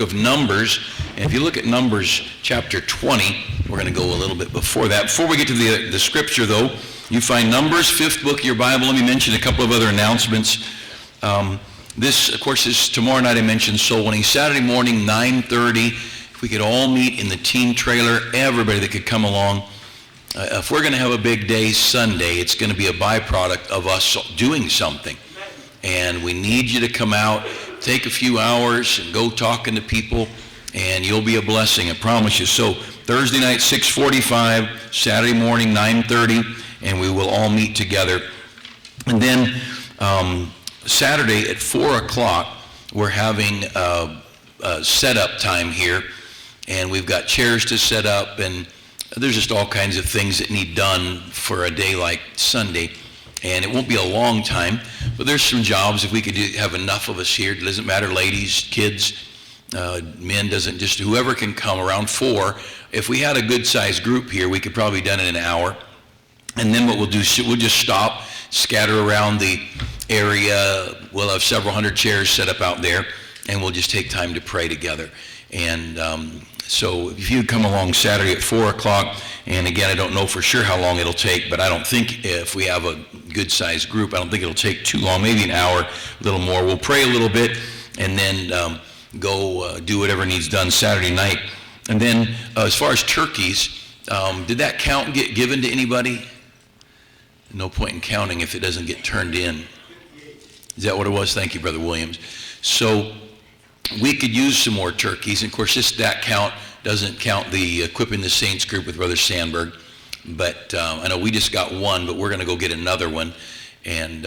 of Numbers. And if you look at Numbers chapter 20, we're going to go a little bit before that. Before we get to the scripture, though, you find Numbers, 5th book of your Bible. Let me mention a couple of other announcements. This, of course, is tomorrow night I mentioned soul winning. Saturday morning, 9:30. If we could all meet in the teen trailer, everybody that could come along. If we're going to have a big day Sunday, it's going to be a byproduct of us doing something. And we need you to come out, take a few hours and go talking to people, and you'll be a blessing, I promise you. So Thursday night, 6:45, Saturday morning, 9:30, and we will all meet together. And then Saturday at 4 o'clock, we're having a setup time here, and we've got chairs to set up, and there's just all kinds of things that need done for a day like Sunday. And it won't be a long time, but there's some jobs. If we could have enough of us here, it doesn't matter, ladies, kids, men, doesn't just, whoever can come around 4. If we had a good sized group here, we could probably be done in an hour. And then what we'll do, we'll just stop, scatter around the area. We'll have several hundred chairs set up out there, and we'll just take time to pray together. And so if you come along Saturday at 4 o'clock, and again, I don't know for sure how long it'll take, but I don't think if we have a good-sized group, I don't think it'll take too long, maybe an hour, a little more. We'll pray a little bit, and then go do whatever needs done Saturday night. And then as far as turkeys, did that count get given to anybody? No point in counting if it doesn't get turned in. Is that what it was? Thank you, Brother Williams. So we could use some more turkeys. And of course, that count doesn't count the Equipping the Saints group with Brother Sandberg. But I know we just got one, but we're going to go get another one. And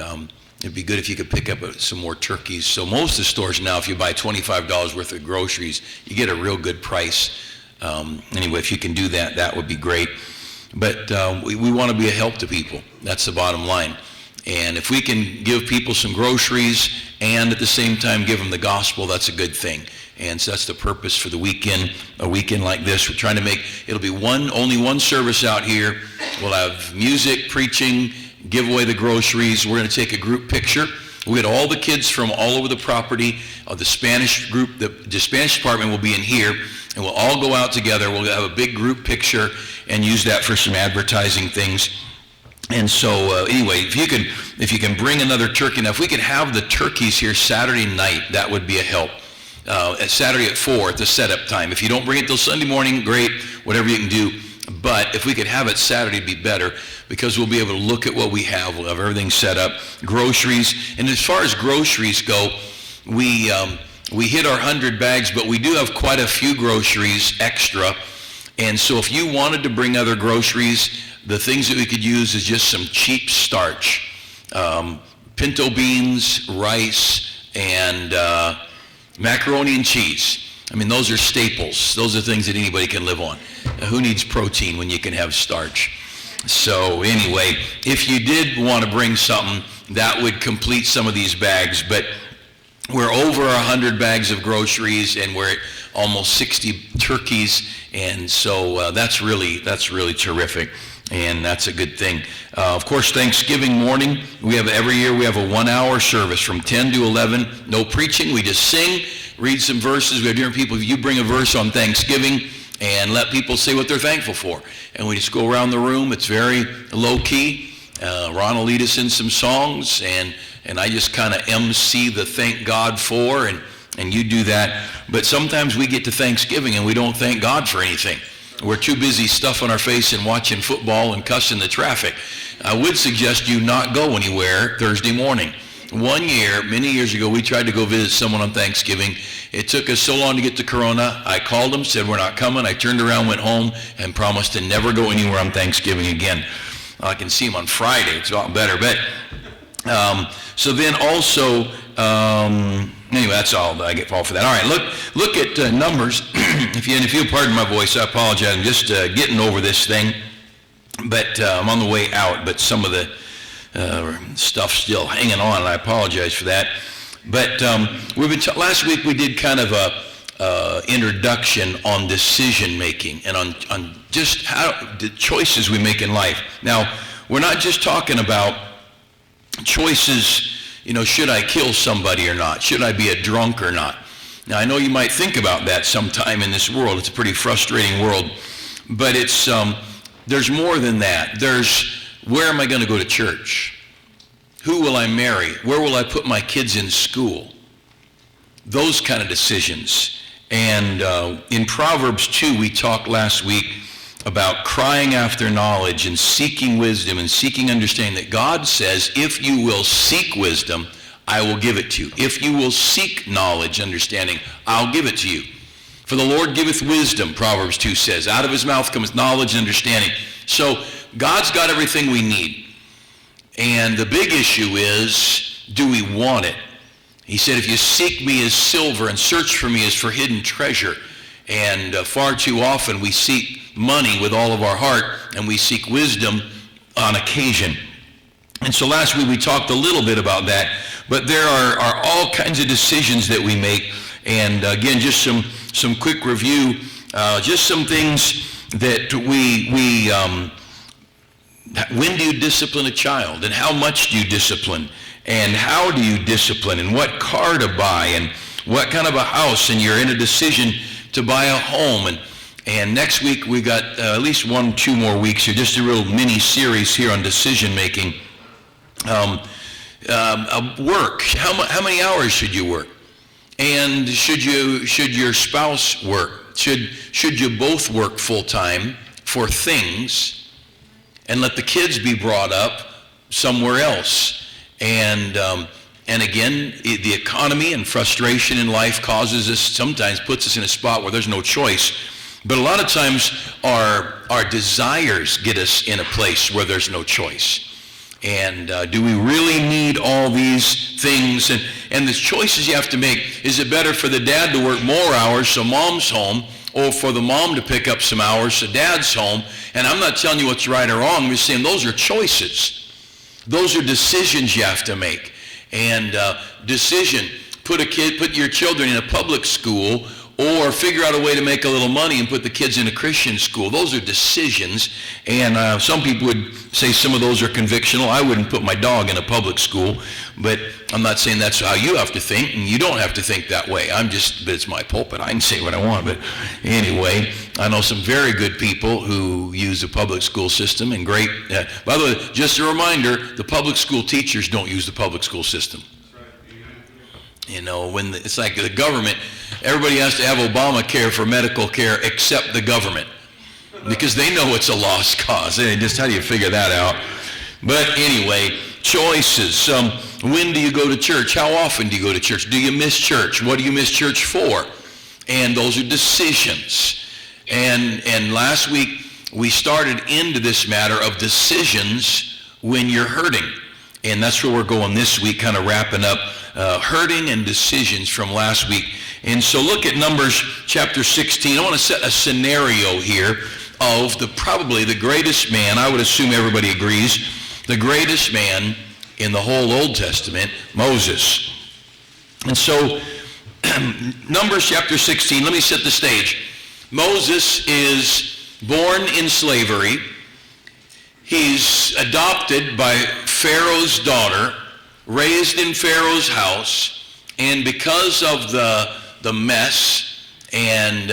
it'd be good if you could pick up some more turkeys. So most of the stores now, if you buy $25 worth of groceries, you get a real good price. Anyway, if you can do that, that would be great. But we want to be a help to people. That's the bottom line. And if we can give people some groceries and at the same time give them the gospel, that's a good thing. And so that's the purpose for the weekend, a weekend like this. We're trying to make, it'll be only one service out here. We'll have music, preaching, give away the groceries. We're going to take a group picture. We'll get all the kids from all over the property. The Spanish group, the Spanish department will be in here, and we'll all go out together. We'll have a big group picture and use that for some advertising things. And so anyway, if you can bring another turkey. Now, if we could have the turkeys here Saturday night, that would be a help. Saturday at 4 at the setup time. If you don't bring it till Sunday morning, great, whatever you can do. But if we could have it Saturday, it'd be better, because we'll be able to look at what we have. We'll have everything set up, groceries. And as far as groceries go, we hit our 100 bags, but we do have quite a few groceries extra. And so if you wanted to bring other groceries, the things that we could use is just some cheap starch. Pinto beans, rice, and macaroni and cheese. I mean, those are staples. Those are things that anybody can live on. Who needs protein when you can have starch? So anyway, if you did want to bring something, that would complete some of these bags. But we're over 100 bags of groceries, and we're at almost 60 turkeys. And so that's really terrific. And that's a good thing. Of course, Thanksgiving morning, every year we have a 1-hour service from 10 to 11. No preaching, we just sing, read some verses. We have different people. You bring a verse on Thanksgiving and let people say what they're thankful for. And we just go around the room. It's very low key. Ron will lead us in some songs, and I just kind of MC the thank God for, and you do that. But sometimes we get to Thanksgiving and we don't thank God for anything. We're too busy stuffing our face and watching football and cussing the traffic. I would suggest you not go anywhere Thursday morning. One year, many years ago, we tried to go visit someone on Thanksgiving. It took us so long to get to Corona. I called them, said we're not coming. I turned around, went home, and promised to never go anywhere on Thanksgiving again. I can see them on Friday. It's a lot better. But so then also, anyway, that's all I get for that. All right, look at Numbers. If you'll pardon my voice, I apologize. I'm just getting over this thing, but I'm on the way out. But some of the stuff's still hanging on, and I apologize for that. But last week we did kind of a introduction on decision making and on just how the choices we make in life. Now, we're not just talking about choices. Should I kill somebody or not? Should I be a drunk or not? Now, I know you might think about that sometime in this world. It's a pretty frustrating world. But it's there's more than that. There's, where am I going to go to church? Who will I marry? Where will I put my kids in school? Those kind of decisions. And in Proverbs 2, we talked last week about crying after knowledge and seeking wisdom and seeking understanding, that God says, if you will seek wisdom, I will give it to you. If you will seek knowledge, understanding, I'll give it to you. For the Lord giveth wisdom, Proverbs 2 says. Out of his mouth cometh knowledge and understanding. So God's got everything we need. And the big issue is, do we want it? He said, if you seek me as silver and search for me as for hidden treasure. And far too often we seek money with all of our heart, and we seek wisdom on occasion. And so last week we talked a little bit about that, but there are all kinds of decisions that we make. And again, just some quick review, just some things that when do you discipline a child, and how much do you discipline, and how do you discipline, and what car to buy, and what kind of a house, and you're in a decision to buy a home. And next week we got at least 1-2 more weeks here, just a real mini series here on decision making. Work, how many hours should you work? And should your spouse work? Should you both work full time for things, and let the kids be brought up somewhere else? And again, the economy and frustration in life causes us, sometimes puts us in a spot where there's no choice. But a lot of times our desires get us in a place where there's no choice. And do we really need all these things? And the choices you have to make, is it better for the dad to work more hours so mom's home, or for the mom to pick up some hours so dad's home? And I'm not telling you what's right or wrong. I'm just saying those are choices. Those are decisions you have to make. And decision, put your children in a public school, or figure out a way to make a little money and put the kids in a Christian school. Those are decisions. And some people would say some of those are convictional. I wouldn't put my dog in a public school, but I'm not saying that's how you have to think, and you don't have to think that way. But it's my pulpit. I can say what I want. But anyway, I know some very good people who use the public school system, and great. By the way, just a reminder, the public school teachers don't use the public school system. You know, when it's like the government, everybody has to have Obamacare for medical care except the government, because they know it's a lost cause. Just how do you figure that out? But anyway, choices. When do you go to church? How often do you go to church? Do you miss church? What do you miss church for? And those are decisions. And last week we started into this matter of decisions when you're hurting. And that's where we're going this week, kind of wrapping up hurting and decisions from last week. And so look at Numbers chapter 16. I want to set a scenario here of probably the greatest man, I would assume everybody agrees, the greatest man in the whole Old Testament, Moses. And so Numbers chapter 16, let me set the stage. Moses is born in slavery. He's adopted by Pharaoh's daughter, raised in Pharaoh's house, and because of the mess and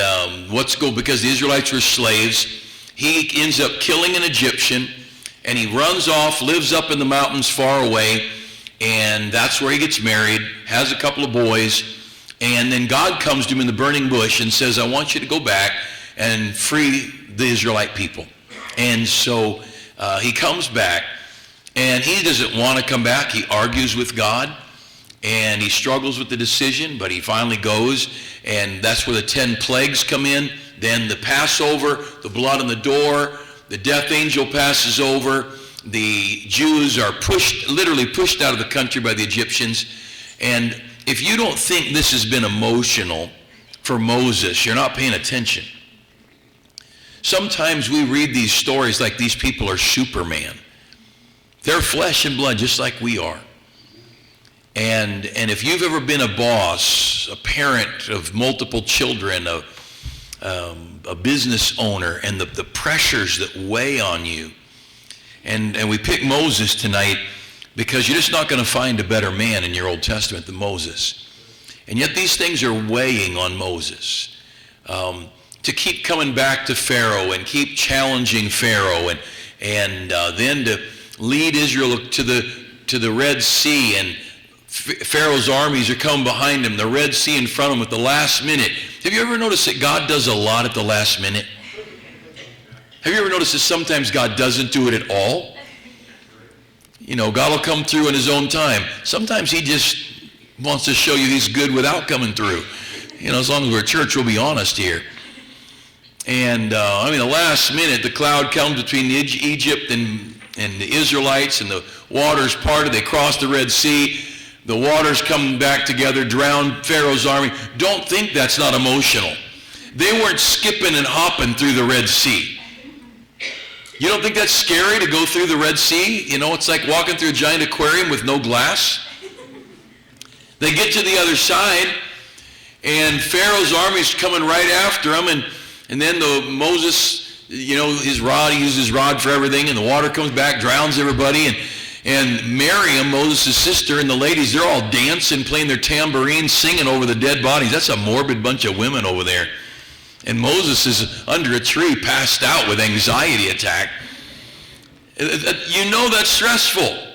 because the Israelites were slaves, he ends up killing an Egyptian, and he runs off, lives up in the mountains far away, and that's where he gets married, has a couple of boys, and then God comes to him in the burning bush and says, I want you to go back and free the Israelite people. And so he comes back, and he doesn't want to come back. He argues with God, and he struggles with the decision, but he finally goes, and that's where the 10 plagues come in. Then the Passover, the blood on the door, the death angel passes over. The Jews are literally pushed out of the country by the Egyptians. And if you don't think this has been emotional for Moses, you're not paying attention. Sometimes we read these stories like these people are Superman. They're flesh and blood just like we are. And if you've ever been a boss, a parent of multiple children, a business owner, and the pressures that weigh on you, and we pick Moses tonight because you're just not going to find a better man in your Old Testament than Moses. And yet these things are weighing on Moses to keep coming back to Pharaoh and keep challenging Pharaoh, and then to lead Israel to the Red Sea, and Pharaoh's armies are coming behind him, the Red Sea in front of him at the last minute. Have you ever noticed that God does a lot at the last minute? Have you ever noticed that sometimes God doesn't do it at all? You know, God will come through in his own time. Sometimes he just wants to show you he's good without coming through. You know, as long as we're a church, we'll be honest here. And, the last minute, the cloud comes between Egypt and the Israelites, and the waters parted. They crossed the Red Sea. The waters come back together, drown Pharaoh's army. Don't think that's not emotional. They weren't skipping and hopping through the Red Sea. You don't think that's scary to go through the Red Sea? You know, it's like walking through a giant aquarium with no glass. They get to the other side, and Pharaoh's army's coming right after them, and then Moses, you know, his rod, he uses his rod for everything, and the water comes back, drowns everybody, and Miriam, Moses' sister, and the ladies, they're all dancing, playing their tambourines, singing over the dead bodies. That's a morbid bunch of women over there. And Moses is under a tree, passed out with anxiety attack. You know that's stressful.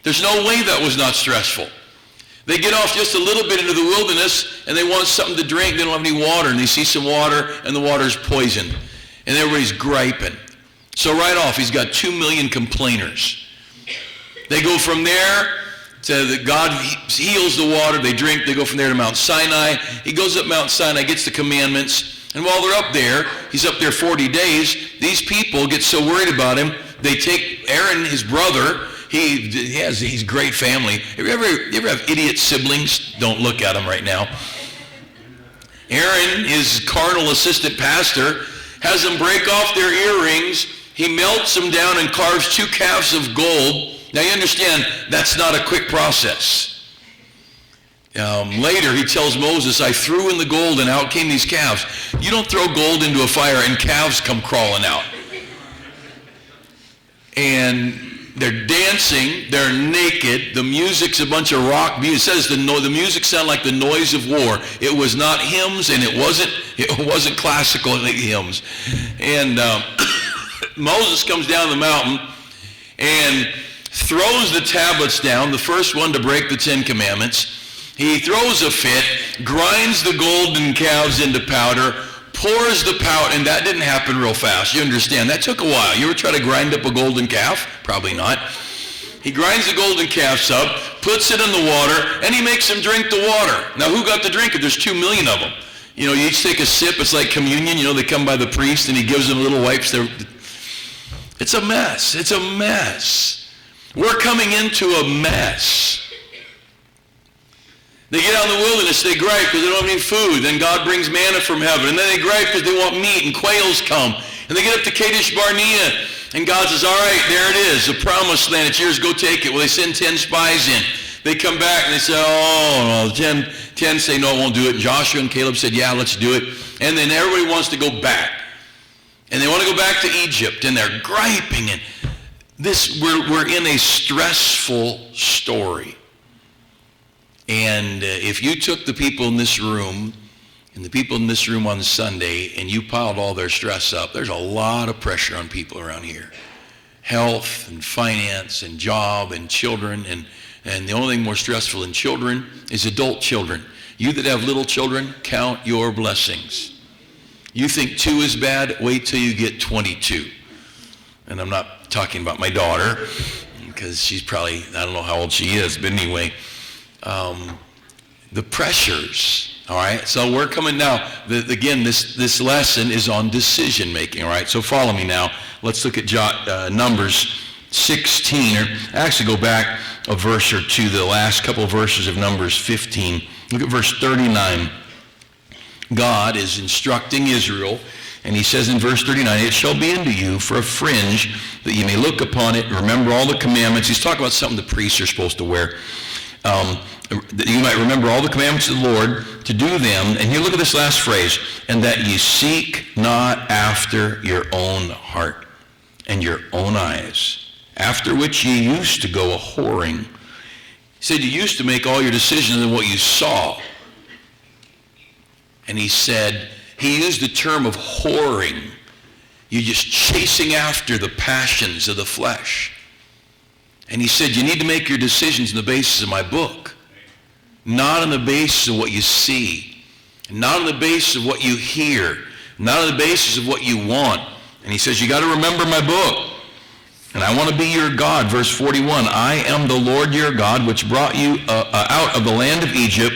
There's no way that was not stressful. They get off just a little bit into the wilderness, and they want something to drink. They don't have any water, and they see some water, and the water's poisoned. And everybody's griping. So right off, he's got 2 million complainers. They go from there to God heals the water. They drink. They go from there to Mount Sinai. He goes up Mount Sinai, gets the commandments. And while they're up there, he's up there 40 days. These people get so worried about him, they take Aaron, his brother. He's great family. You ever have idiot siblings? Don't look at them right now. Aaron, his carnal assistant pastor, has them break off their earrings. He melts them down and carves 2 calves of gold. Now you understand, that's not a quick process. Later he tells Moses, I threw in the gold and out came these calves. You don't throw gold into a fire and calves come crawling out. And they're dancing, they're naked, the music's a bunch of rock music. It says the music sounded like the noise of war. It was not hymns, and it wasn't classical hymns. And Moses comes down the mountain and throws the tablets down, the first one to break the 10 Commandments. He throws a fit, grinds the golden calves into powder, pours the powder, and that didn't happen real fast. You understand, that took a while. You ever try to grind up a golden calf? Probably not. He grinds the golden calves up, puts it in the water, and he makes them drink the water. Now, who got to drink it? There's 2 million of them. You know, you each take a sip. It's like communion. You know, they come by the priest, and he gives them little wipes. It's a mess. It's a mess. We're coming into a mess. They get out in the wilderness, they gripe because they don't have any food. Then God brings manna from heaven. And then they gripe because they want meat, and quails come. And they get up to Kadesh Barnea, and God says, all right, there it is, the promised land. It's yours, go take it. Well, they send 10 spies in. They come back, and they say, oh, no. 10 say, no, I won't do it. Joshua and Caleb said, yeah, let's do it. And then everybody wants to go back. And they want to go back to Egypt, and they're griping. And we're in a stressful story. And if you took the people in this room and the people in this room on Sunday and you piled all their stress up, there's a lot of pressure on people around here. Health and finance and job and children. And the only thing more stressful than children is adult children. You that have little children, count your blessings. You think 2 is bad, wait till you get 22. And I'm not talking about my daughter, because she's probably, I don't know how old she is, but anyway, the pressures, all right? So we're coming now, again, this lesson is on decision making, all right? So follow me now. Let's look at Numbers 16, or actually go back a verse or two, the last couple of verses of Numbers 15. Look at verse 39. God is instructing Israel, and he says in verse 39, it shall be unto you for a fringe that you may look upon it and remember all the commandments. He's talking about something the priests are supposed to wear. That you might remember all the commandments of the Lord to do them. And here, look at this last phrase, and that ye seek not after your own heart and your own eyes, after which ye used to go a whoring. He said you used to make all your decisions on what you saw. And he said, he used the term of whoring. You're just chasing after the passions of the flesh. And he said, you need to make your decisions on the basis of my book, not on the basis of what you see, not on the basis of what you hear, not on the basis of what you want. And he says, you got to remember my book. And I want to be your God. Verse 41, I am the Lord your God, which brought you out of the land of Egypt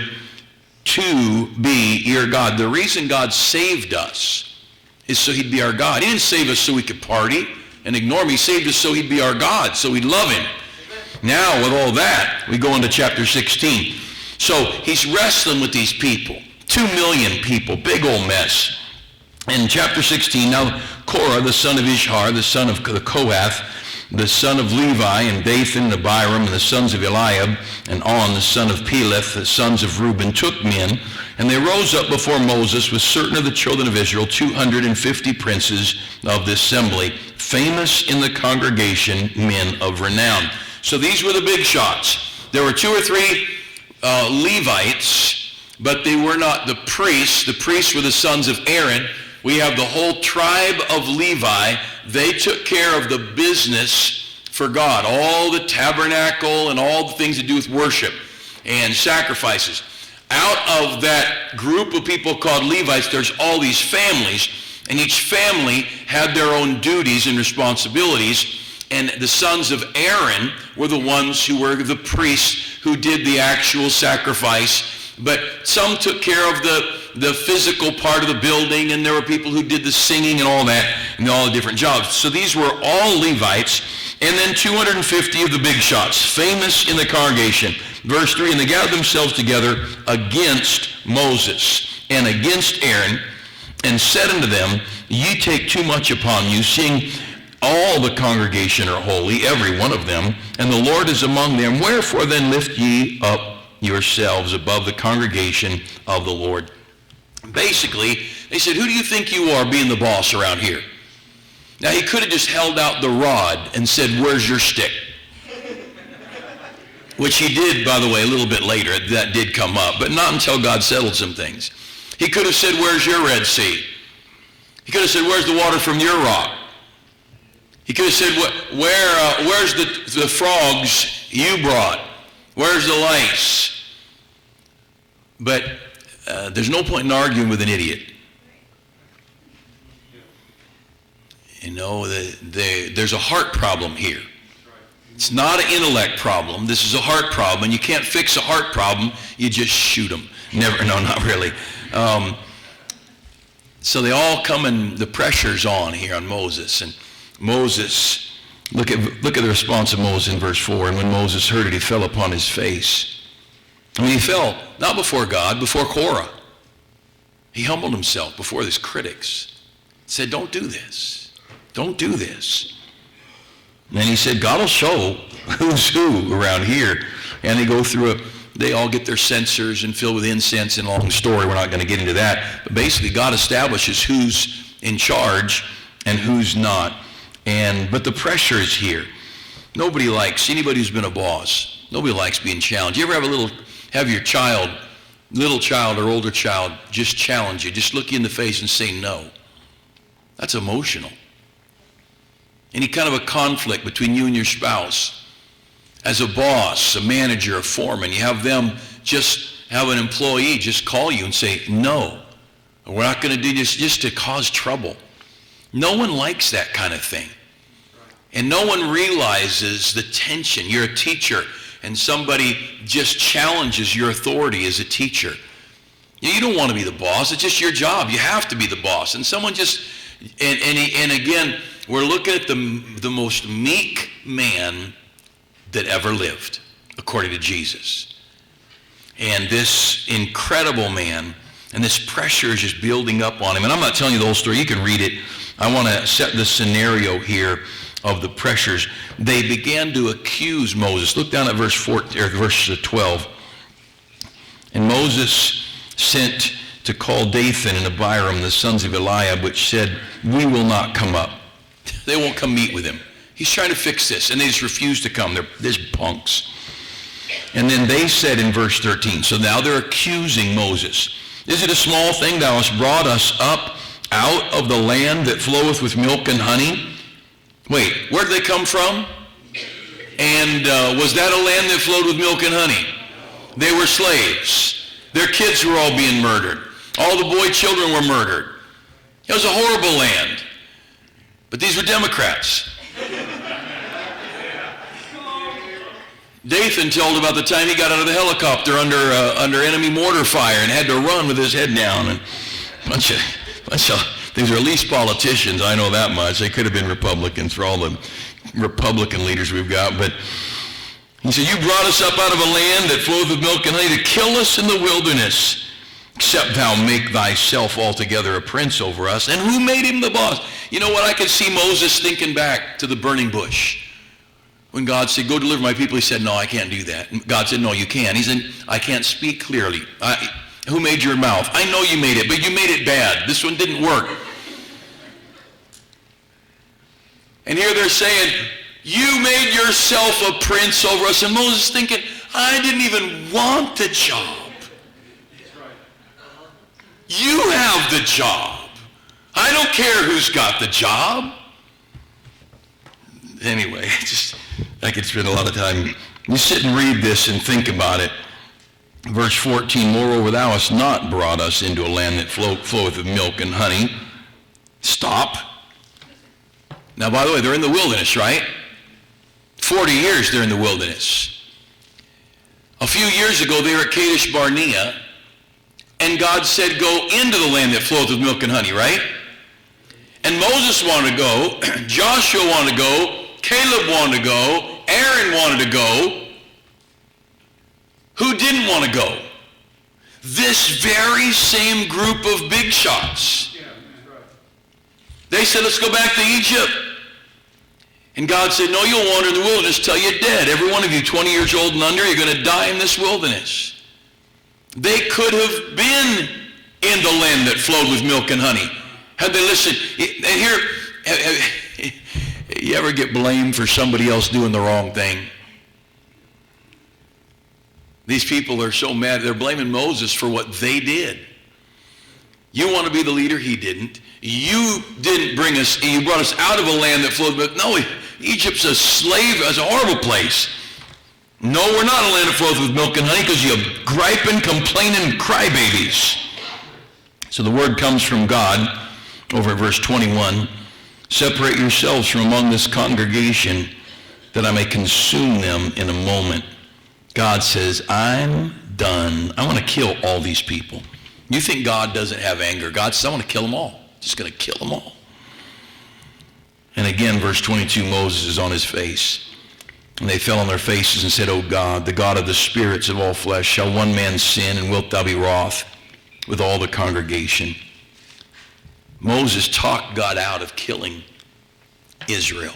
to be your God. The reason God saved us is so he'd be our God. He didn't save us so we could party and ignore him. He saved us so he'd be our God, so we'd love him. Now, with all that, we go into chapter 16. So he's wrestling with these people. 2 million people, big old mess. In chapter 16, now Korah, the son of Ishar, the son of the Kohath, the son of Levi, and Dathan, and Abiram, and the sons of Eliab, and On, the son of Peleth, the sons of Reuben, took men, and they rose up before Moses with certain of the children of Israel, 250 princes of the assembly, famous in the congregation, men of renown. So these were the big shots. There were 2 or 3 Levites, but they were not the priests. The priests were the sons of Aaron. We have the whole tribe of Levi. They took care of the business for God, all the tabernacle and all the things to do with worship and sacrifices. Out of that group of people called Levites, there's all these families, and each family had their own duties and responsibilities. And the sons of Aaron were the ones who were the priests who did the actual sacrifice. But some took care of the physical part of the building, and there were people who did the singing and all that, and all the different jobs. So these were all Levites, and then 250 of the big shots, famous in the congregation. Verse 3, and they gathered themselves together against Moses and against Aaron, and said unto them, ye take too much upon you, seeing all the congregation are holy, every one of them, and the Lord is among them. Wherefore then lift ye up yourselves above the congregation of the Lord. Basically, they said, who do you think you are being the boss around here? Now, he could have just held out the rod and said, where's your stick? Which he did, by the way, a little bit later. That did come up, but not until God settled some things. He could have said, where's your Red Sea? He could have said, where's the water from your rock? He could have said, where's the frogs you brought? Where's the lice? But there's no point in arguing with an idiot. You know, there's a heart problem here. It's not an intellect problem. This is a heart problem, and you can't fix a heart problem. You just shoot them. Never, no, not really. So they all come, and the pressure's on here on Moses. And Moses, look at the response of Moses in verse 4. And when Moses heard it, he fell upon his face. I mean, he fell not before God, before Korah. He humbled himself before his critics. Said, don't do this. Don't do this. And then he said, God will show who's who around here. And they go through they all get their censers and fill with incense, and long story, we're not going to get into that. But basically, God establishes who's in charge and who's not. But the pressure is here. Nobody likes, anybody who's been a boss, nobody likes being challenged. You ever have your child, little child or older child, just challenge you, just look you in the face and say no? That's emotional. Any kind of a conflict between you and your spouse, as a boss, a manager, a foreman, you have them just have an employee just call you and say, no, we're not going to do this, just to cause trouble. No one likes that kind of thing. And no one realizes the tension. You're a teacher, and somebody just challenges your authority as a teacher. You don't want to be the boss. It's just your job. You have to be the boss. And someone just, and again, we're looking at the most meek man that ever lived, according to Jesus. And this incredible man, and this pressure is just building up on him. And I'm not telling you the whole story. You can read it. I want to set the scenario here of the pressures. They began to accuse Moses. Look down at verse 12. And Moses sent to call Dathan and Abiram, the sons of Eliab, which said, we will not come up. They won't come meet with him. He's trying to fix this, and they just refuse to come. They're just punks. And then they said in verse 13, so now they're accusing Moses. Is it a small thing thou hast brought us up out of the land that floweth with milk and honey? Wait, where did they come from? And was that a land that flowed with milk and honey? They were slaves. Their kids were all being murdered. All the boy children were murdered. It was a horrible land. But these were Democrats. Dathan told about the time he got out of the helicopter under enemy mortar fire and had to run with his head down. And bunch of these are at least politicians. I know that much. They could have been Republicans for all the Republican leaders we've got. But he said, you brought us up out of a land that floweth with milk and honey to kill us in the wilderness. Except thou make thyself altogether a prince over us. And who made him the boss? You know what? I could see Moses thinking back to the burning bush. When God said, go deliver my people, he said, no, I can't do that. And God said, no, you can. He said, I can't speak clearly. Who made your mouth? I know you made it, but you made it bad. This one didn't work. And here they're saying, you made yourself a prince over us. And Moses thinking, I didn't even want the job. You have the job. I don't care who's got the job. Anyway, I could spend a lot of time. You sit and read this and think about it. Verse 14, moreover, thou hast not brought us into a land that floweth with milk and honey. Stop. Now, by the way, they're in the wilderness, right? 40 years they're in the wilderness. A few years ago, they were at Kadesh Barnea, and God said, go into the land that floweth with milk and honey, right? And Moses wanted to go, Joshua wanted to go, Caleb wanted to go, Aaron wanted to go. Who didn't want to go? This very same group of big shots. They said, let's go back to Egypt. And God said, no, you'll wander in the wilderness till you're dead. Every one of you 20 years old and under, you're going to die in this wilderness. They could have been in the land that flowed with milk and honey. Had they listened. And here, you ever get blamed for somebody else doing the wrong thing? These people are so mad. They're blaming Moses for what they did. You want to be the leader? He didn't. You didn't bring us, you brought us out of a land that flowed with milk. No, Egypt's a slave, it's a horrible place. No, we're not a land that flows with milk and honey because you griping, complaining crybabies. So the word comes from God over at verse 21. Separate yourselves from among this congregation that I may consume them in a moment. God says, I'm done. I want to kill all these people. You think God doesn't have anger? God says, I want to kill them all. Just going to kill them all. And again, verse 22, Moses is on his face. And they fell on their faces and said, O God, the God of the spirits of all flesh, shall one man sin, and wilt thou be wroth with all the congregation? Moses talked God out of killing Israel.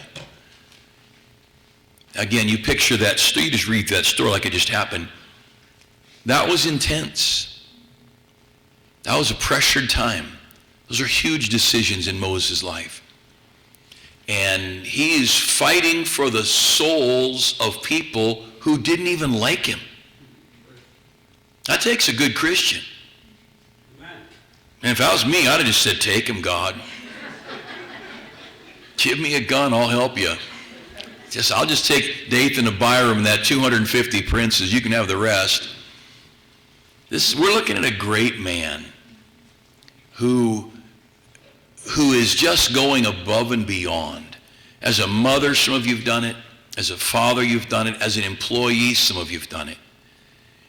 Again, you picture that, you just read that story like it just happened. That was intense. That was a pressured time. Those are huge decisions in Moses' life. And he is fighting for the souls of people who didn't even like him. That takes a good Christian. And if that was me, I'd have just said, take him, God. Give me a gun, I'll help you. I'll just take Dathan, Abiram, and that 250 princes. You can have the rest. We're looking at a great man who is just going above and beyond. As a mother, some of you have done it. As a father, you've done it. As an employee, some of you have done it.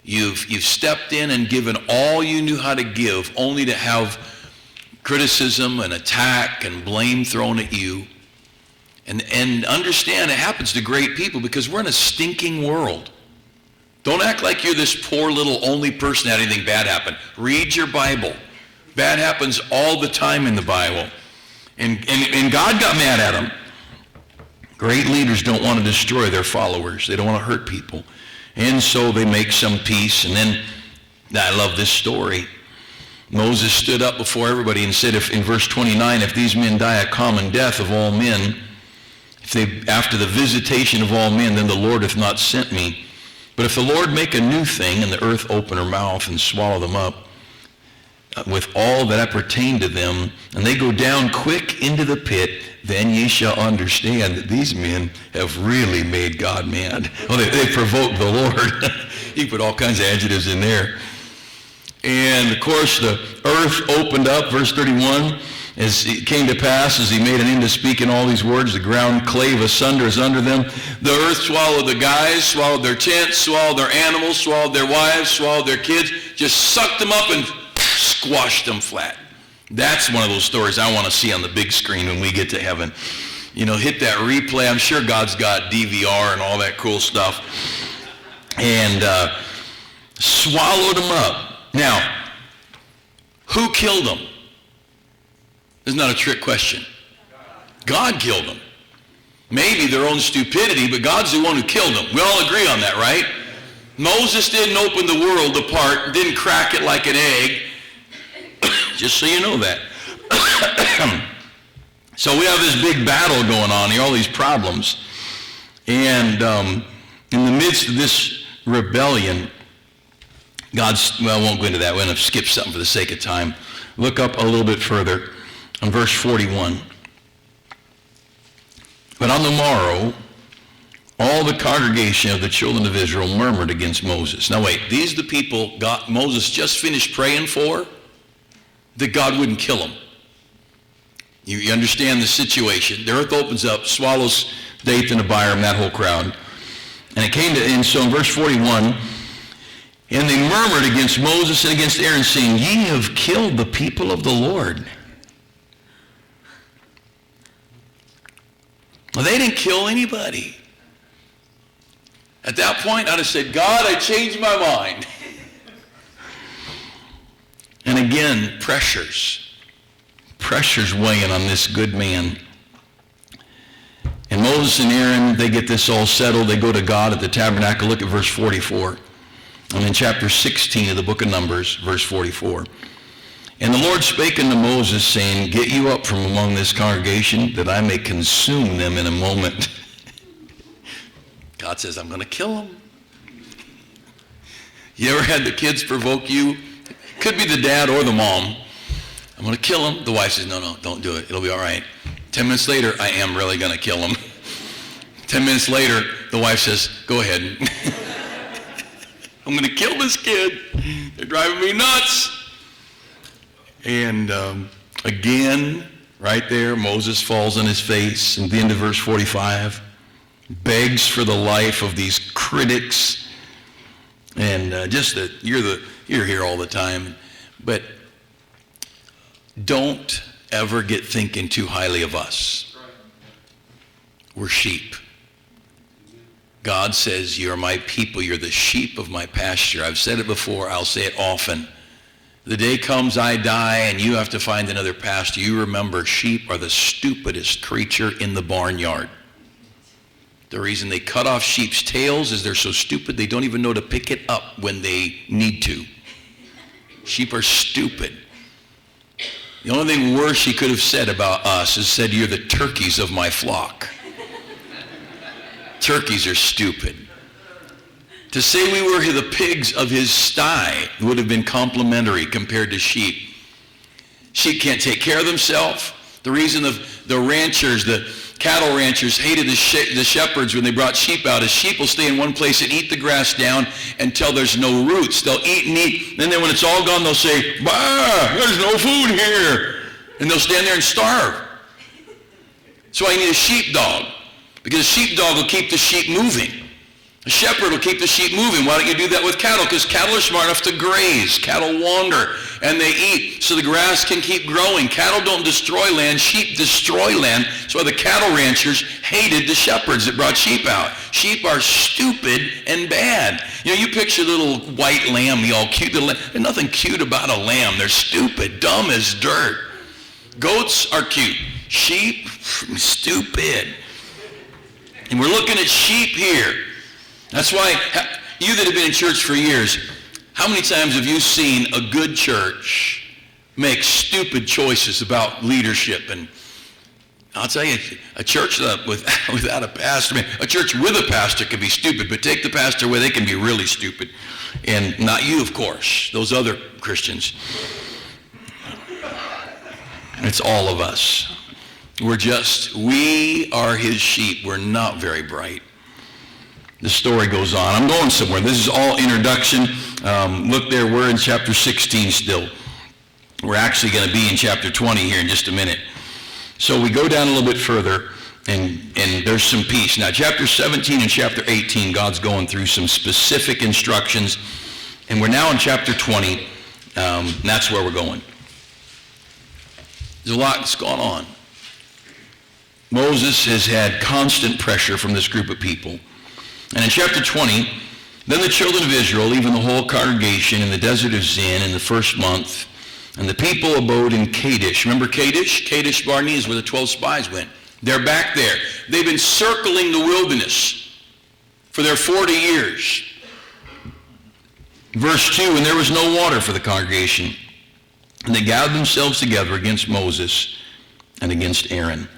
You've stepped in and given all you knew how to give, only to have criticism and attack and blame thrown at you. And understand it happens to great people because we're in a stinking world. Don't act like you're this poor little only person that had anything bad happen. Read your Bible. Bad happens all the time in the Bible. And God got mad at them. Great leaders don't want to destroy their followers. They don't want to hurt people. And so they make some peace. And then, I love this story. Moses stood up before everybody and said, in verse 29, if these men die a common death of all men, after the visitation of all men, then the Lord hath not sent me. But if the Lord make a new thing, and the earth open her mouth and swallow them up, with all that appertain to them, and they go down quick into the pit, then ye shall understand that these men have really made God mad. Oh, they provoked the Lord. You put all kinds of adjectives in there. And of course, the earth opened up, verse 31, as it came to pass, as he made an end to speaking all these words, the ground clave asunder as under them. The earth swallowed the guys, swallowed their tents, swallowed their animals, swallowed their wives, swallowed their kids, just sucked them up and squashed them flat. That's one of those stories I want to see on the big screen when we get to heaven. You know, hit that replay. I'm sure God's got DVR and all that cool stuff. And swallowed them up. Now, who killed them? This is not a trick question. God killed them. Maybe their own stupidity, but God's the one who killed them. We all agree on that, right? Moses didn't open the world apart, didn't crack it like an egg. Just so you know that. So we have this big battle going on here, all these problems. And in the midst of this rebellion, I won't go into that. We're going to skip something for the sake of time. Look up a little bit further on verse 41. But on the morrow, all the congregation of the children of Israel murmured against Moses. Now wait, these are the people Moses just finished praying for, that God wouldn't kill them. You understand the situation. The earth opens up, swallows Dathan, Abiram, that whole crowd. And so in verse 41, and they murmured against Moses and against Aaron, saying, ye have killed the people of the Lord. Well, they didn't kill anybody. At that point, I'd have said, God, I changed my mind. And again, pressures weighing on this good man. And Moses and Aaron, they get this all settled. They go to God at the tabernacle. Look at verse 44. And in chapter 16 of the book of Numbers, verse 44. And the Lord spake unto Moses, saying, get you up from among this congregation, that I may consume them in a moment. God says, I'm going to kill them. You ever had the kids provoke you? Could be the dad or the mom. I'm going to kill him. The wife says, no, don't do it. It'll be all right. 10 minutes later, I am really going to kill him. 10 minutes later, the wife says, go ahead. I'm going to kill this kid. They're driving me nuts. And again, right there, Moses falls on his face. In the end of verse 45, begs for the life of these critics. And just that you're here all the time. But don't ever get thinking too highly of us. We're sheep. God says, you're my people. You're the sheep of my pasture. I've said it before. I'll say it often. The day comes I die and you have to find another pasture. You remember, sheep are the stupidest creature in the barnyard. The reason they cut off sheep's tails is they're so stupid they don't even know to pick it up when they need to. Sheep are stupid. The only thing worse he could have said about us is said, you're the turkeys of my flock. Turkeys are stupid. To say we were the pigs of his sty would have been complimentary compared to sheep. Sheep can't take care of themselves. The reason the ranchers, the cattle ranchers hated the shepherds when they brought sheep out is sheep will stay in one place and eat the grass down until there's no roots. They'll eat and eat. And then when it's all gone, they'll say, bah, there's no food here. And they'll stand there and starve. That's why you need a sheepdog. Because a sheepdog will keep the sheep moving. A shepherd will keep the sheep moving. Why don't you do that with cattle? Because cattle are smart enough to graze. Cattle wander and they eat so the grass can keep growing. Cattle don't destroy land. Sheep destroy land. That's why the cattle ranchers hated the shepherds that brought sheep out. Sheep are stupid and bad. You know, you picture a little white lamb, all cute. There's nothing cute about a lamb. They're stupid, dumb as dirt. Goats are cute. Sheep, stupid. And we're looking at sheep here. That's why you that have been in church for years, how many times have you seen a good church make stupid choices about leadership? And I'll tell you, a church without a pastor, a church with a pastor can be stupid, but take the pastor away, they can be really stupid. And not you, of course, those other Christians. It's all of us. We are his sheep. We're not very bright. The story goes on. I'm going somewhere. This is all introduction. Look there, we're in chapter 16 still. We're actually going to be in chapter 20 here in just a minute. So we go down a little bit further, and there's some peace. Now, chapter 17 and chapter 18, God's going through some specific instructions, and we're now in chapter 20, and that's where we're going. There's a lot that's gone on. Moses has had constant pressure from this group of people. And in chapter 20, then the children of Israel, even the whole congregation, in the desert of Zin in the first month, and the people abode in Kadesh. Remember Kadesh? Kadesh Barnea is where the 12 spies went. They're back there. They've been circling the wilderness for their 40 years. Verse 2, and there was no water for the congregation. And they gathered themselves together against Moses and against Aaron.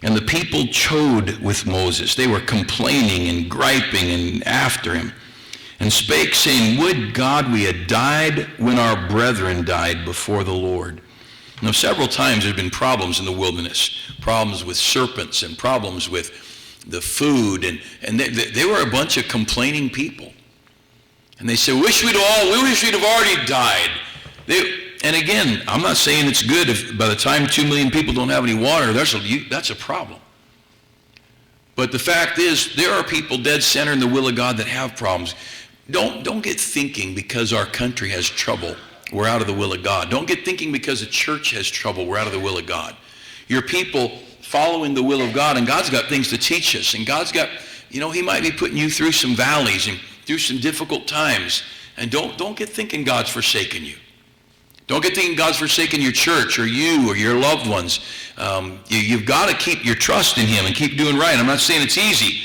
And the people chode with Moses. They were complaining and griping and after him. And spake, saying, would God we had died when our brethren died before the Lord. Now, several times there have been problems in the wilderness. Problems with serpents and problems with the food. And they were a bunch of complaining people. And they said, we wish we'd have already died. And again, I'm not saying it's good if by the time 2 million people don't have any water, that's a problem. But the fact is, there are people dead center in the will of God that have problems. Don't get thinking because our country has trouble, we're out of the will of God. Don't get thinking because the church has trouble, we're out of the will of God. Your people following the will of God, and God's got things to teach us. And God's got, he might be putting you through some valleys and through some difficult times. And don't get thinking God's forsaken you. Don't get thinking God's forsaken your church or you or your loved ones. You've got to keep your trust in him and keep doing right. I'm not saying it's easy.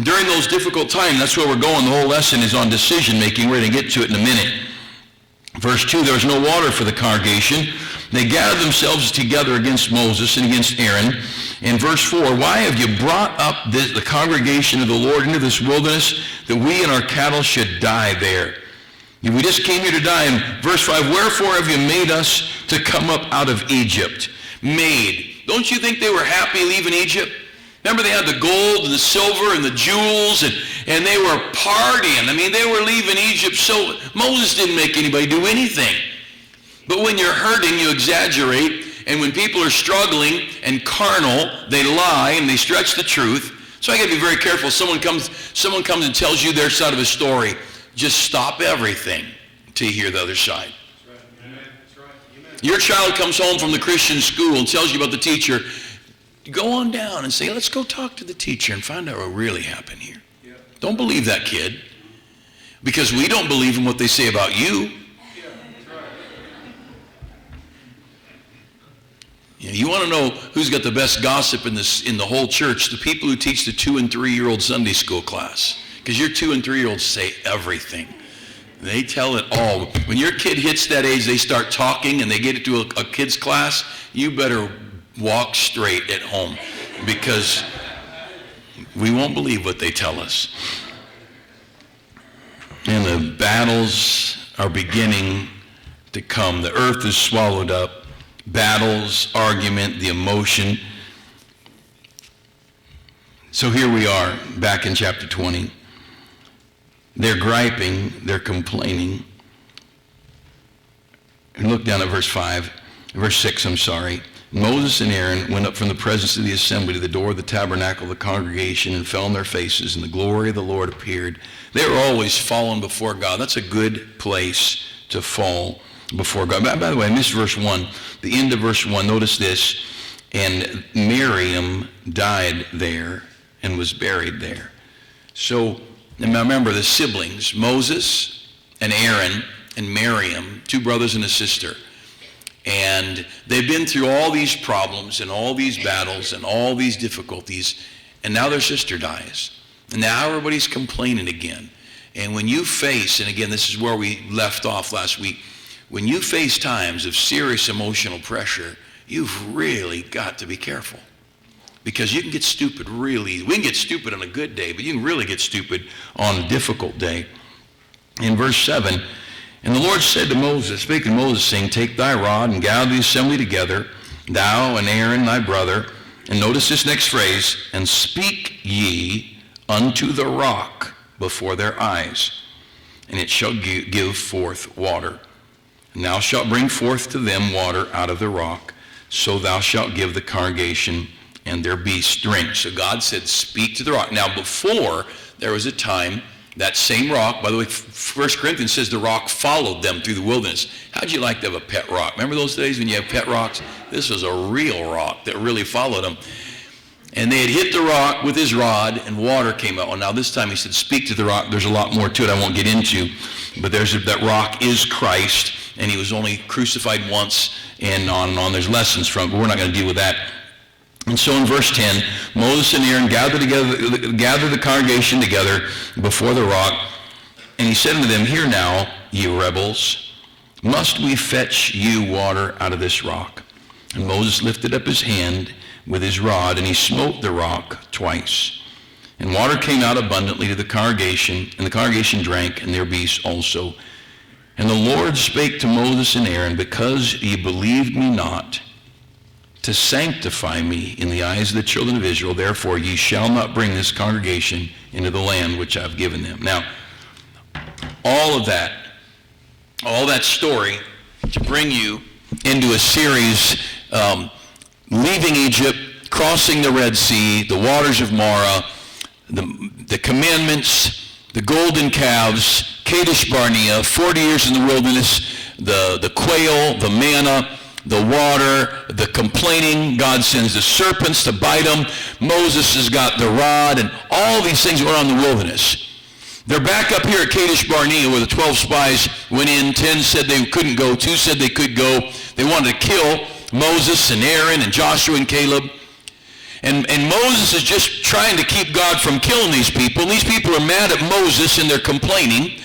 During those difficult times, that's where we're going. The whole lesson is on decision making. We're going to get to it in a minute. Verse 2, there was no water for the congregation. They gathered themselves together against Moses and against Aaron. In verse 4, why have you brought up the congregation of the Lord into this wilderness, that we and our cattle should die there? We just came here to die. In verse 5, wherefore have you made us to come up out of Egypt? Made. Don't you think they were happy leaving Egypt? Remember, they had the gold and the silver and the jewels, and they were partying. I mean, they were leaving Egypt. So Moses didn't make anybody do anything. But when you're hurting, you exaggerate. And when people are struggling and carnal, they lie and they stretch the truth. So I got to be very careful. Someone comes and tells you their side of a story. Just stop everything till you hear the other side. That's right. Amen. That's right. Amen. Your child comes home from the Christian school and tells you about the teacher. Go on down and say, let's go talk to the teacher and find out what really happened here. Yeah. Don't believe that kid, because we don't believe in what they say about you. Yeah, that's right. You want to know who's got the best gossip in the whole church? The people who teach the 2- and 3-year-old Sunday school class. Because your 2- and 3-year-olds say everything. They tell it all. When your kid hits that age, they start talking and they get into a kid's class, you better walk straight at home, because we won't believe what they tell us. And the battles are beginning to come. The earth is swallowed up. Battles, argument, the emotion. So here we are, back in chapter 20. They're griping, they're complaining. And look down at verse 6, Moses and Aaron went up from the presence of the assembly to the door of the tabernacle of the congregation and fell on their faces, and the glory of the Lord appeared. They were always falling before God. That's a good place to fall before God. By the way, I missed verse 1. The end of verse 1, notice this. And Miriam died there and was buried there. So, now remember the siblings, Moses and Aaron and Miriam, 2 brothers and a sister. And they've been through all these problems and all these battles and all these difficulties, and now their sister dies. And now everybody's complaining again. And when you face, and again, this is where we left off last week, when you face times of serious emotional pressure, you've really got to be careful. Because you can get stupid really. We can get stupid on a good day, but you can really get stupid on a difficult day. In verse 7, and the Lord said to Moses, speaking to Moses, saying, take thy rod and gather the assembly together, thou and Aaron thy brother, and notice this next phrase, and speak ye unto the rock before their eyes, and it shall give forth water. And thou shalt bring forth to them water out of the rock, so thou shalt give the congregation and their beasts drink. So God said, speak to the rock. Now before, there was a time, that same rock, by the way, 1 Corinthians says the rock followed them through the wilderness. How'd you like to have a pet rock? Remember those days when you have pet rocks? This was a real rock that really followed them. And they had hit the rock with his rod, and water came out. Well, now this time he said, speak to the rock. There's a lot more to it I won't get into. But that rock is Christ, and he was only crucified once, and on and on. There's lessons from it, but we're not going to deal with that. And so in verse 10, Moses and Aaron gathered the congregation together before the rock, and he said unto them, hear now, ye rebels, must we fetch you water out of this rock? And Moses lifted up his hand with his rod, and he smote the rock twice. And water came out abundantly to the congregation, and the congregation drank, and their beasts also. And the Lord spake to Moses and Aaron, because ye believed me not, to sanctify me in the eyes of the children of Israel, therefore ye shall not bring this congregation into the land which I've given them. Now, all that story to bring you into a series, leaving Egypt, crossing the Red Sea, the waters of Marah, the commandments, the golden calves, Kadesh Barnea, 40 years in the wilderness, the quail, the manna, the water, the complaining. God sends the serpents to bite them. Moses has got the rod, and all these things went on in the wilderness. They're back up here at Kadesh Barnea where the 12 spies went in. 10 said they couldn't go. 2 said they could go. They wanted to kill Moses and Aaron and Joshua and Caleb. And Moses is just trying to keep God from killing these people. And these people are mad at Moses and they're complaining.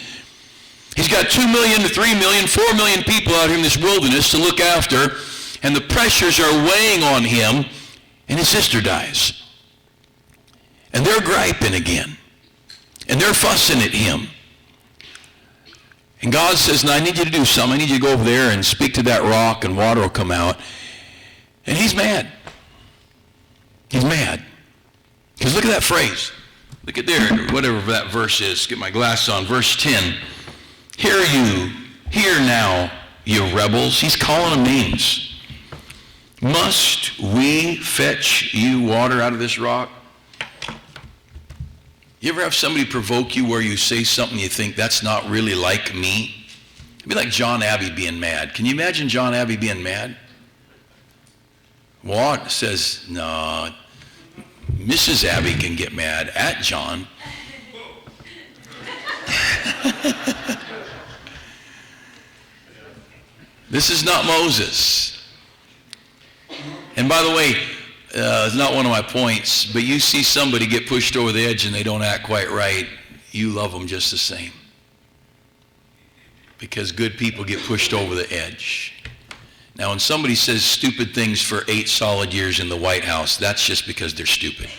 He's got 2 million to 3 million, 4 million people out here in this wilderness to look after, and the pressures are weighing on him, and his sister dies. And they're griping again, and they're fussing at him. And God says, now I need you to do something. I need you to go over there and speak to that rock, and water will come out. And he's mad. He's mad. Because look at that phrase. Look at there, whatever that verse is. Get my glasses on. Verse 10. Hear now, you rebels. He's calling them names. Must we fetch you water out of this rock? You ever have somebody provoke you where you say something you think that's not really like me? It'd be like John Abbey being mad. Can you imagine John Abbey being mad? Watt says, no, Mrs. Abbey can get mad at John. This is not Moses. And by the way, it's not one of my points, but you see somebody get pushed over the edge and they don't act quite right, you love them just the same. Because good people get pushed over the edge. Now, when somebody says stupid things for 8 solid years in the White House, that's just because they're stupid.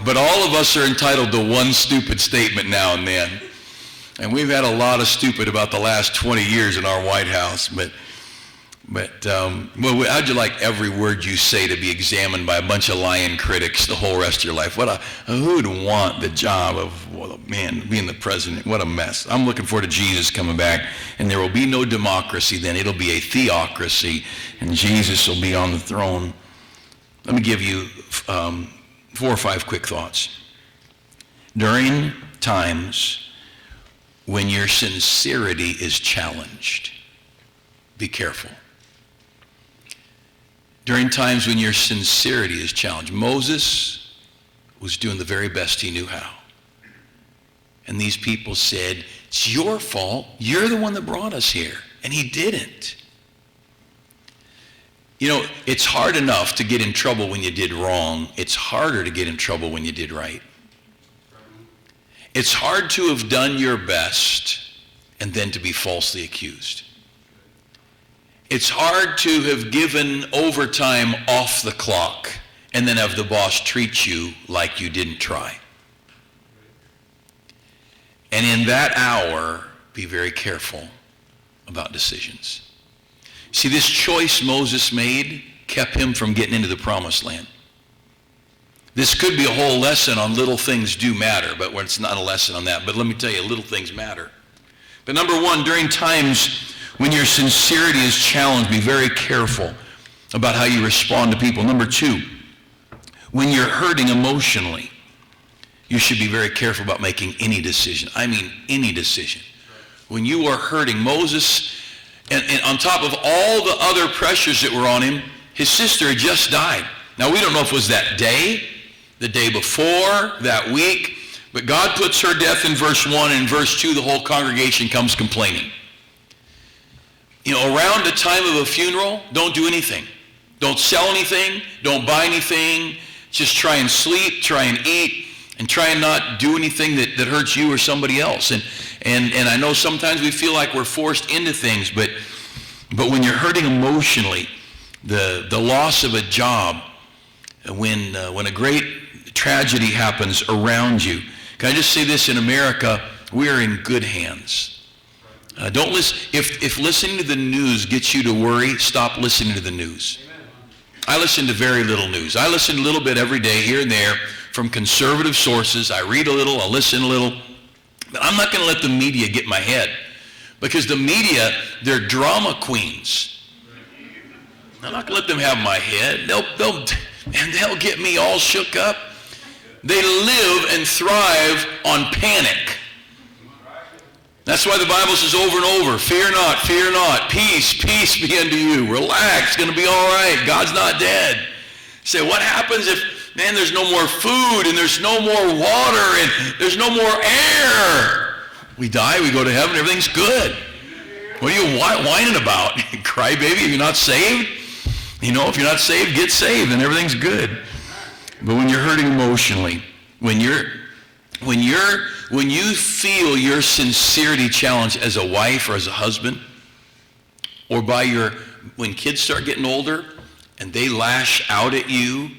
But all of us are entitled to one stupid statement now and then. And we've had a lot of stupid about the last 20 years in our White House. But how'd you like every word you say to be examined by a bunch of lying critics the whole rest of your life? Who'd want the job of, being the president? What a mess. I'm looking forward to Jesus coming back, and there will be no democracy then. It'll be a theocracy, and Jesus will be on the throne. Let me give you 4 or 5 quick thoughts. During times when your sincerity is challenged, be careful. During times when your sincerity is challenged, Moses was doing the very best he knew how. And these people said, it's your fault. You're the one that brought us here. And he didn't. You know, it's hard enough to get in trouble when you did wrong. It's harder to get in trouble when you did right. It's hard to have done your best and then to be falsely accused. It's hard to have given overtime off the clock and then have the boss treat you like you didn't try. And in that hour, be very careful about decisions. See, this choice Moses made kept him from getting into the promised land. This could be a whole lesson on little things do matter, but it's not a lesson on that. But let me tell you, little things matter. But number one, during times when your sincerity is challenged, be very careful about how you respond to people. Number two, when you're hurting emotionally, you should be very careful about making any decision. I mean, any decision. When you are hurting, Moses, and on top of all the other pressures that were on him, his sister had just died. Now, we don't know if it was that day, the day before, that week, but God puts her death in verse 1, and in verse 2, the whole congregation comes complaining. You know, around the time of a funeral, don't do anything. Don't sell anything. Don't buy anything. Just try and sleep, try and eat, and try and not do anything that hurts you or somebody else. And I know sometimes we feel like we're forced into things, but when you're hurting emotionally, the loss of a job, when a great tragedy happens around you. Can I just say this? In America, we are in good hands. Don't listen. If listening to the news gets you to worry, stop listening to the news. Amen. I listen to very little news. I listen a little bit every day, here and there, from conservative sources. I read a little, I listen a little. But I'm not going to let the media get my head, because the media, they're drama queens. I'm not going to let them have my head. They'll get me all shook up. They live and thrive on panic. That's why the Bible says over and over, fear not, peace be unto you. Relax, it's going to be all right. God's not dead. Say, what happens if, man, there's no more food and there's no more water and there's no more air? We die, we go to heaven, everything's good. What are you whining about? Crybaby, if you're not saved? You know, if you're not saved, get saved and everything's good. But when you're hurting emotionally, when you feel your sincerity challenged as a wife or as a husband, or when kids start getting older and they lash out at you,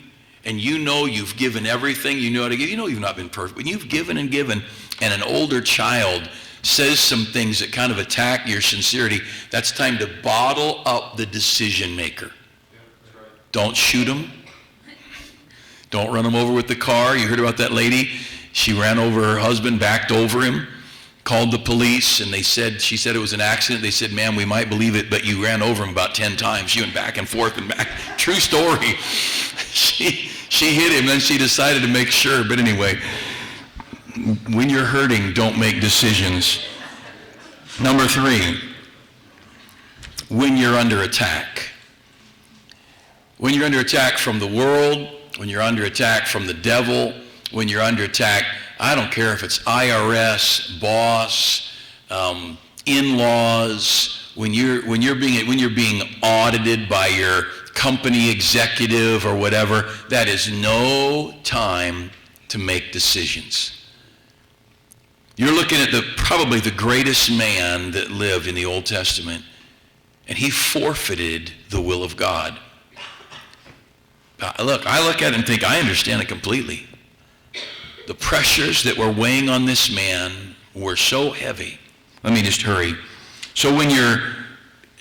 and you know you've given everything you know how to give, you know you've not been perfect, but you've given and given, and an older child says some things that kind of attack your sincerity, that's time to bottle up the decision maker. Don't shoot them. Don't run them over with the car. You heard about that lady? She ran over her husband, backed over him, called the police, and she said it was an accident. They said, ma'am, we might believe it, but you ran over him about 10 times. She went back and forth and back. True story. She hit him, then she decided to make sure. But anyway, when you're hurting, don't make decisions. Number 3, when you're under attack. When you're under attack from the world, when you're under attack from the devil, when you're under attack, I don't care if it's IRS, boss, in-laws, when you're being audited by your company executive or whatever, that is no time to make decisions. You're looking at probably the greatest man that lived in the Old Testament, and he forfeited the will of God. I look at it and think, I understand it completely. The pressures that were weighing on this man were so heavy. Let me just hurry. So when your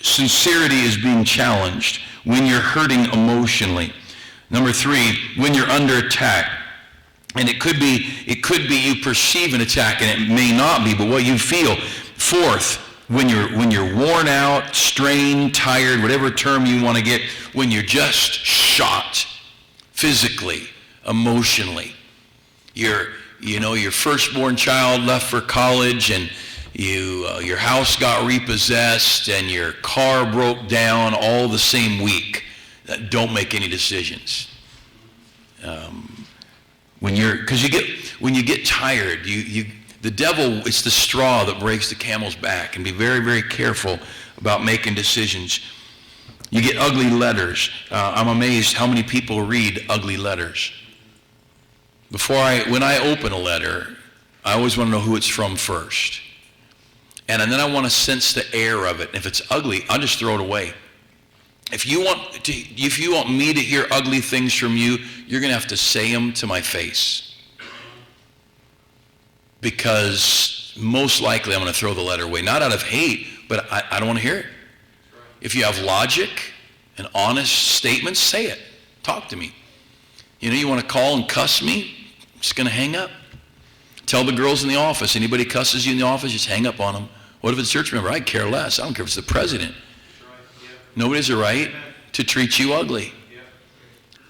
sincerity is being challenged, when you're hurting emotionally. Number 3, when you're under attack. And it could be you perceive an attack, and it may not be, but what you feel. 4th, when you're worn out, strained, tired, whatever term you want to get, when you're just shot physically, emotionally. Your firstborn child left for college, and your house got repossessed, and your car broke down all the same week. Don't make any decisions. When you get tired, the devil, it's the straw that breaks the camel's back, and be very, very careful about making decisions. You get ugly letters. I'm amazed how many people read ugly letters. When I open a letter, I always want to know who it's from first. And then I want to sense the air of it. If it's ugly, I'll just throw it away. If you want me to hear ugly things from you, you're going to have to say them to my face. Because most likely I'm going to throw the letter away. Not out of hate, but I don't want to hear it. If you have logic and honest statements, say it. Talk to me. You want to call and cuss me? I'm just going to hang up. Tell the girls in the office, anybody cusses you in the office, just hang up on them. What if it's a church member? I care less. I don't care if it's the president. Nobody has a right to treat you ugly.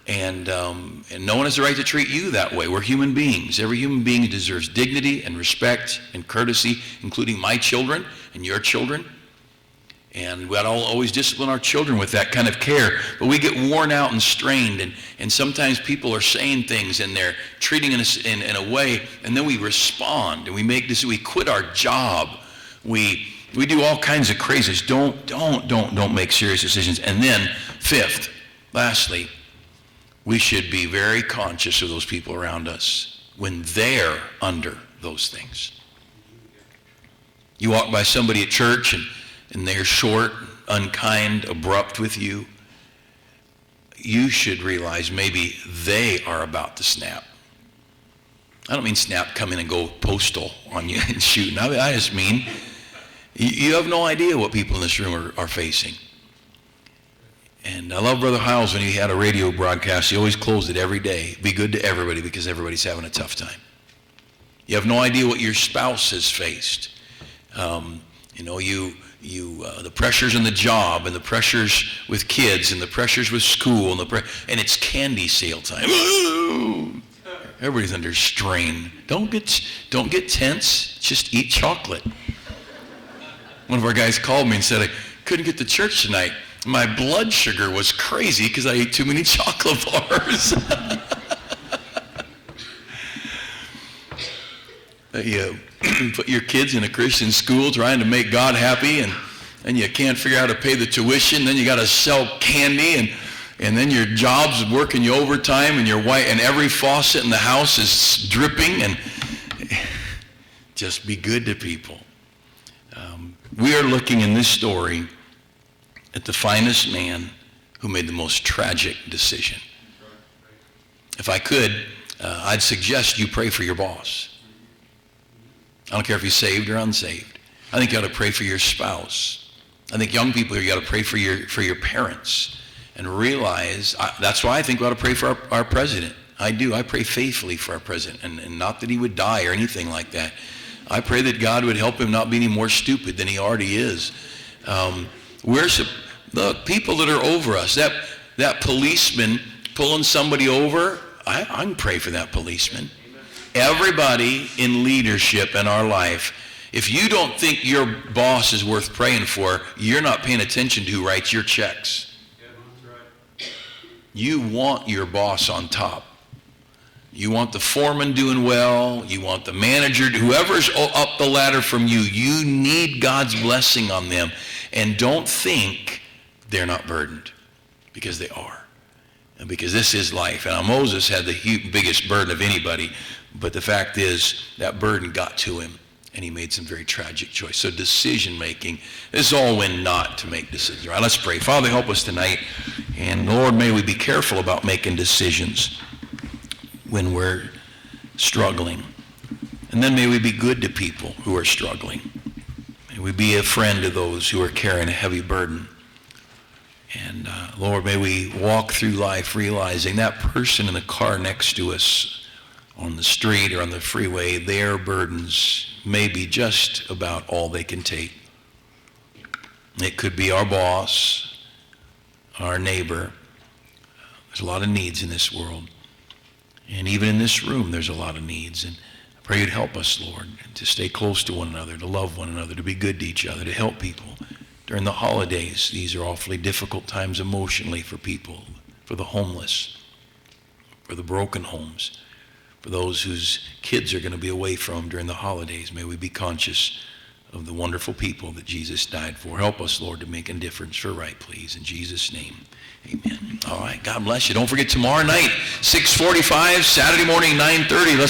And no one has the right to treat you that way. We're human beings. Every human being deserves dignity and respect and courtesy, including my children and your children. And we ought to always discipline our children with that kind of care. But we get worn out and strained, and sometimes people are saying things and they're treating us in a way, and then we respond and we quit our job. We do all kinds of crazies. Don't make serious decisions. And then fifth, lastly, we should be very conscious of those people around us when they're under those things. You walk by somebody at church and they're short, unkind, abrupt with you. You should realize maybe they are about to snap. I don't mean snap, come in and go postal on you and shoot. I just mean you have no idea what people in this room are facing. And I love Brother Hiles when he had a radio broadcast. He always closed it every day. Be good to everybody because everybody's having a tough time. You have no idea what your spouse has faced. The pressures in the job and the pressures with kids and the pressures with school and it's candy sale time. Everybody's under strain. Don't get tense. Just eat chocolate. One of our guys called me and said, I couldn't get to church tonight. My blood sugar was crazy because I ate too many chocolate bars. You put your kids in a Christian school trying to make God happy, and you can't figure out how to pay the tuition. Then you got to sell candy, and then your job's working you overtime, and your wife, and every faucet in the house is dripping. And just be good to people. We are looking in this story at the finest man who made the most tragic decision. If I could, I'd suggest you pray for your boss. I don't care if he's saved or unsaved. I think you ought to pray for your spouse. I think young people, you ought to pray for your parents and realize, that's why I think we ought to pray for our president. I do. I pray faithfully for our president, and not that he would die or anything like that. I pray that God would help him not be any more stupid than he already is. Look, people that are over us, that policeman pulling somebody over, I can pray for that policeman. Everybody in leadership in our life, if you don't think your boss is worth praying for, you're not paying attention to who writes your checks. You want your boss on top. You want the foreman doing well. You want the manager, whoever's up the ladder from you. You need God's blessing on them. And don't think they're not burdened, because they are. And because this is life. And Moses had the biggest burden of anybody. But the fact is, that burden got to him, and he made some very tragic choices. So decision making is all when not to make decisions. All right, let's pray. Father, help us tonight. And Lord, may we be careful about making decisions when we're struggling. And then may we be good to people who are struggling. May we be a friend to those who are carrying a heavy burden. And Lord, may we walk through life realizing that person in the car next to us on the street or on the freeway, their burdens may be just about all they can take. It could be our boss, our neighbor. There's a lot of needs in this world. And even in this room, there's a lot of needs. And I pray you'd help us, Lord, to stay close to one another, to love one another, to be good to each other, to help people. During the holidays, these are awfully difficult times emotionally for people, for the homeless, for the broken homes, for those whose kids are going to be away from during the holidays. May we be conscious of the wonderful people that Jesus died for. Help us, Lord, to make a difference for right, please. In Jesus' name, amen. All right, God bless you. Don't forget tomorrow night, 6:45, Saturday morning, 9:30. Let's